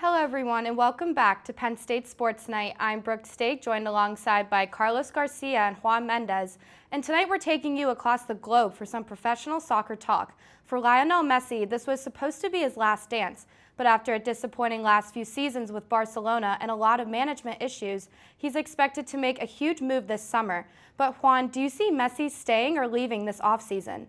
Hello everyone and welcome back to Penn State Sports Night. I'm Brooke Steach, joined alongside by Carlos Garcia and Juan Mendez. And tonight we're taking you across the globe for some professional soccer talk. For Lionel Messi, this was supposed to be his last dance. But after a disappointing last few seasons with Barcelona and a lot of management issues, he's expected to make a huge move this summer. But Juan, do you see Messi staying or leaving this offseason?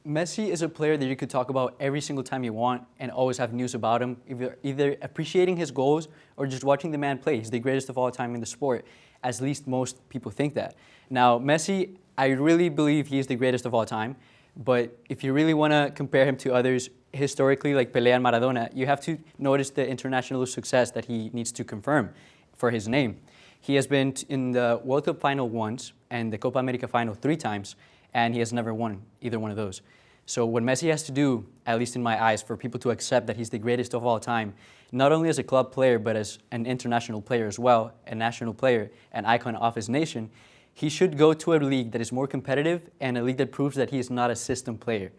Messi is a player that you could talk about every single time you want and always have news about him, either appreciating his goals or just watching the man play. He's the greatest of all time in the sport, at least most people think that. Now, Messi, I really believe he is the greatest of all time, but if you really want to compare him to others historically, like Pelé and Maradona, you have to notice the international success that he needs to confirm for his name. He has been in the World Cup final once and the Copa America final 3 times, and he has never won either one of those. So what Messi has to do, at least in my eyes, for people to accept that he's the greatest of all time, not only as a club player, but as an international player as well, a national player, an icon of his nation, he should go to a league that is more competitive and a league that proves that he is not a system player.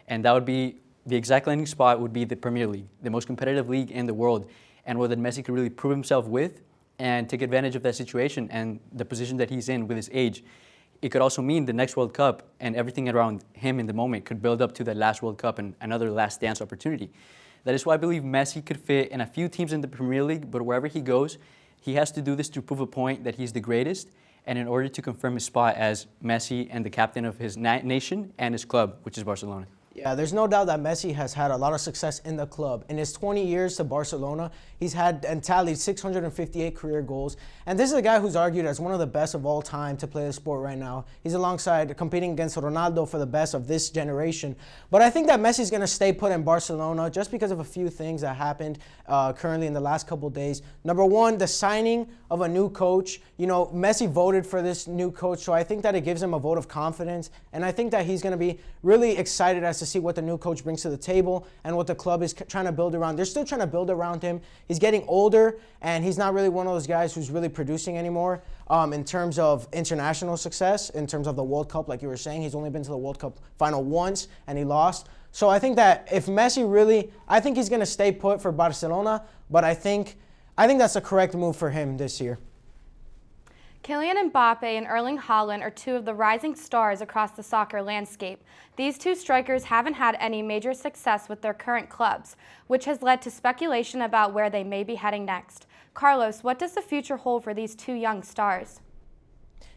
And that would be, the exact landing spot would be the Premier League, the most competitive league in the world, and where that Messi could really prove himself with and take advantage of that situation and the position that he's in with his age. It could also mean the next World Cup and everything around him in the moment could build up to the last World Cup and another last dance opportunity. That is why I believe Messi could fit in a few teams in the Premier League, but wherever he goes, he has to do this to prove a point that he's the greatest and in order to confirm his spot as Messi and the captain of his nation and his club, which is Barcelona. Yeah, there's no doubt that Messi has had a lot of success in the club. In his 20 years to Barcelona, he's had and tallied 658 career goals. And this is a guy who's argued as one of the best of all time to play the sport right now. He's alongside competing against Ronaldo for the best of this generation. But I think that Messi's going to stay put in Barcelona just because of a few things that happened currently in the last couple of days. Number one, the signing of a new coach. You know, Messi voted for this new coach, so I think that it gives him a vote of confidence. And I think that he's going to be really excited as to see what the new coach brings to the table and what the club is trying to build around. They're still trying to build around him. He's getting older, and he's not really one of those guys who's really producing anymore in terms of international success, in terms of the World Cup, like you were saying. He's only been to the World Cup final once, and he lost. So I think that if Messi I think he's going to stay put for Barcelona, but I think that's the correct move for him this year. Killian and Bape and Erling Holland are 2 of the rising stars across the soccer landscape. These 2 strikers haven't had any major success with their current clubs, which has led to speculation about where they may be heading next. Carlos, what does the future hold for these 2 young stars?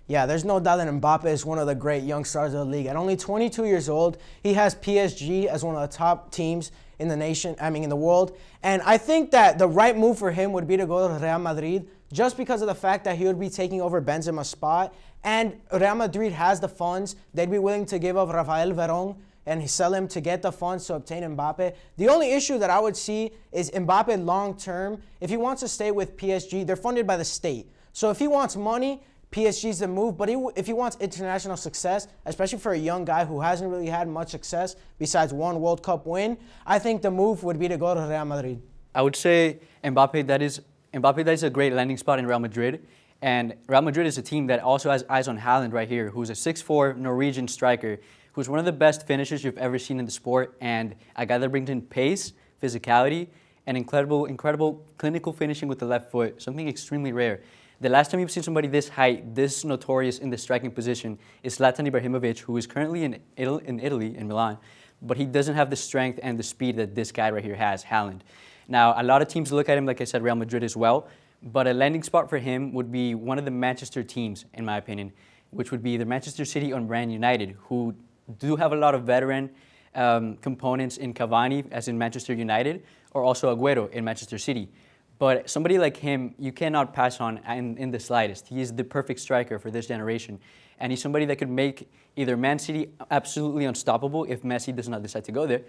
Yeah, there's no doubt that Mbappe is one of the great young stars of the league. At only 22 years old, he has PSG as one of the top teams in the nation, in the world. And I think that the right move for him would be to go to Real Madrid just because of the fact that he would be taking over Benzema's spot. And Real Madrid has the funds. They'd be willing to give up Rafael Varane and sell him to get the funds to obtain Mbappe. The only issue that I would see is Mbappe long term. If he wants to stay with PSG, they're funded by the state. So if he wants money, PSG's the move, but if he wants international success, especially for a young guy who hasn't really had much success besides one World Cup win, I think the move would be to go to Real Madrid. I would say Mbappe, that is a great landing spot in Real Madrid. And Real Madrid is a team that also has eyes on Holland right here, who's a 6'4" Norwegian striker, who's one of the best finishers you've ever seen in the sport, and a guy that brings in pace, physicality, and incredible clinical finishing with the left foot, something extremely rare. The last time you've seen somebody this height, this notorious in the striking position, is Zlatan Ibrahimovic, who is currently in Italy, in Milan, but he doesn't have the strength and the speed that this guy right here has, Holland. Now, a lot of teams look at him, like I said, Real Madrid as well, but a landing spot for him would be one of the Manchester teams, in my opinion, which would be the Manchester City or Man United, who do have a lot of veteran components in Cavani, as in Manchester United, or also Aguero in Manchester City. But somebody like him, you cannot pass on in the slightest. He is the perfect striker for this generation. And he's somebody that could make either Man City absolutely unstoppable if Messi does not decide to go there,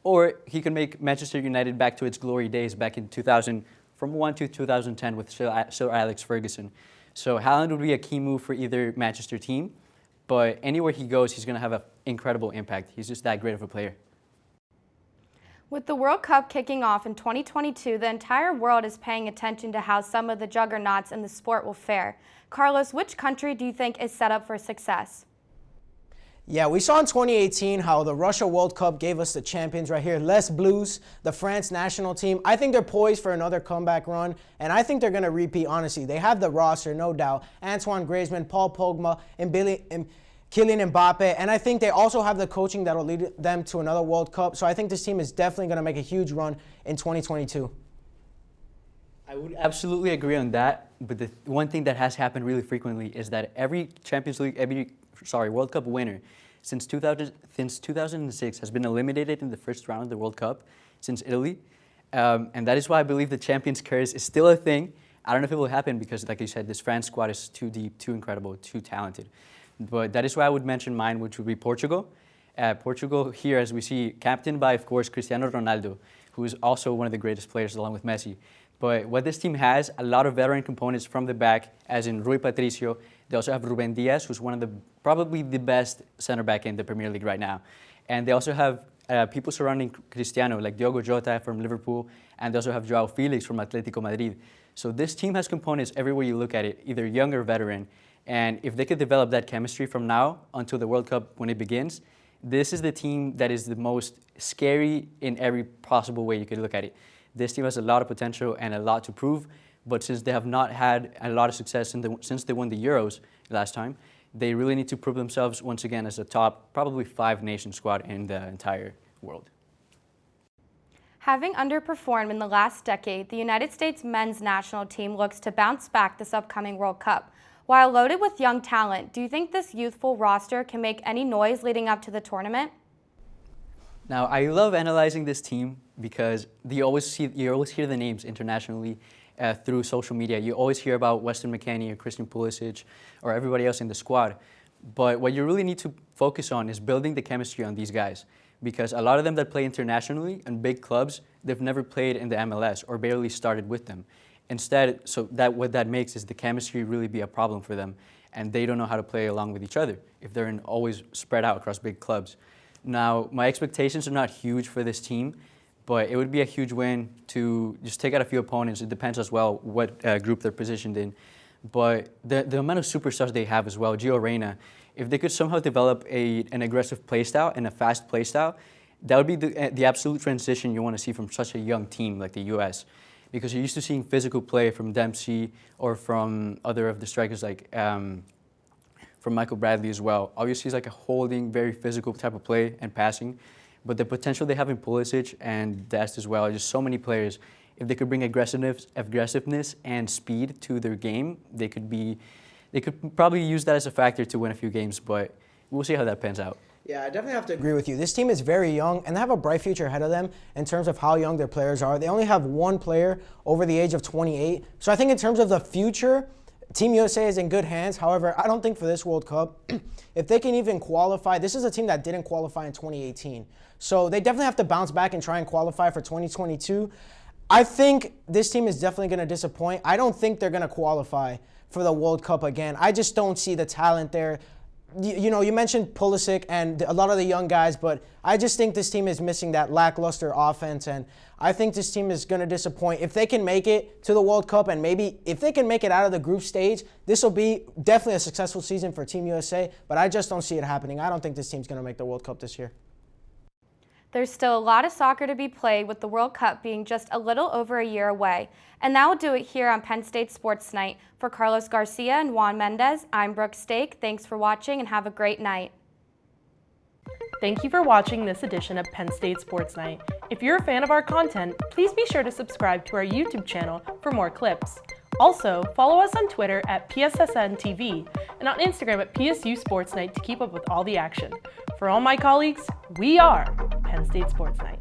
or he could make Manchester United back to its glory days back in 2000, from 1 to 2010 with Sir Alex Ferguson. So Holland would be a key move for either Manchester team, but anywhere he goes, he's going to have an incredible impact. He's just that great of a player. With the World Cup kicking off in 2022, the entire world is paying attention to how some of the juggernauts in the sport will fare. Carlos, which country do you think is set up for success? Yeah, we saw in 2018 how the Russia World Cup gave us the champions right here. Les Bleus, the France national team. I think they're poised for another comeback run, and I think they're going to repeat, honestly. They have the roster, no doubt. Antoine Griezmann, Paul Pogba, and Killian Bape, and I think they also have the coaching that will lead them to another World Cup. So I think this team is definitely going to make a huge run in 2022. I would absolutely agree on that, but the one thing that has happened really frequently is that every World Cup winner since 2006 has been eliminated in the first round of the World Cup since Italy, and that is why I believe the champions curse is still a thing. I don't know if it will happen because, like you said, this France squad is too deep, too incredible, too talented. But that is why I would mention mine, which would be Portugal. Portugal here, as we see, captained by, of course, Cristiano Ronaldo, who is also one of the greatest players along with Messi. But what this team has, a lot of veteran components from the back, as in Rui Patricio. They also have Ruben Diaz, who's one of probably the best center back in the Premier League right now. And they also have people surrounding Cristiano, like Diogo Jota from Liverpool, and they also have Joao Felix from Atletico Madrid. So this team has components everywhere you look at it, either young or veteran. And if they could develop that chemistry from now until the World Cup when it begins, this is the team that is the most scary in every possible way you could look at it. This team has a lot of potential and a lot to prove, but since they have not had a lot of success since they won the Euros last time, they really need to prove themselves once again as a top, probably 5-nation squad in the entire world. Having underperformed in the last decade, the United States men's national team looks to bounce back this upcoming World Cup. While loaded with young talent, do you think this youthful roster can make any noise leading up to the tournament? Now, I love analyzing this team because you always hear the names internationally through social media. You always hear about Weston McKennie or Christian Pulisic or everybody else in the squad. But what you really need to focus on is building the chemistry on these guys, because a lot of them that play internationally in big clubs, they've never played in the MLS or barely started with them. Instead, what that makes is the chemistry really be a problem for them, and they don't know how to play along with each other if they're always spread out across big clubs. Now, my expectations are not huge for this team, but it would be a huge win to just take out a few opponents. It depends as well what group they're positioned in. But the amount of superstars they have as well, Gio Reyna, if they could somehow develop an aggressive play style and a fast play style, that would be the absolute transition you want to see from such a young team like the U.S., because you're used to seeing physical play from Dempsey or from other of the strikers like from Michael Bradley as well. Obviously, he's like a holding, very physical type of play and passing, but the potential they have in Pulisic and Dest as well, just so many players. If they could bring aggressiveness and speed to their game, they could probably use that as a factor to win a few games, but we'll see how that pans out. Yeah, I definitely have to agree with you. This team is very young, and they have a bright future ahead of them in terms of how young their players are. They only have one player over the age of 28. So I think in terms of the future, Team USA is in good hands. However, I don't think for this World Cup, if they can even qualify, this is a team that didn't qualify in 2018. So they definitely have to bounce back and try and qualify for 2022. I think this team is definitely going to disappoint. I don't think they're going to qualify for the World Cup again. I just don't see the talent there. You mentioned Pulisic and a lot of the young guys, but I just think this team is missing that lackluster offense, and I think this team is going to disappoint. If they can make it to the World Cup, and maybe if they can make it out of the group stage, this will be definitely a successful season for Team USA, but I just don't see it happening. I don't think this team's going to make the World Cup this year. There's still a lot of soccer to be played, with the World Cup being just a little over a year away. And that will do it here on Penn State Sports Night. For Carlos Garcia and Juan Mendez, I'm Brooke Steach. Thanks for watching and have a great night. Thank you for watching this edition of Penn State Sports Night. If you're a fan of our content, please be sure to subscribe to our YouTube channel for more clips. Also, follow us on Twitter at PSSN TV and on Instagram at PSU Sports Night to keep up with all the action. For all my colleagues, we are Penn State Sports Night.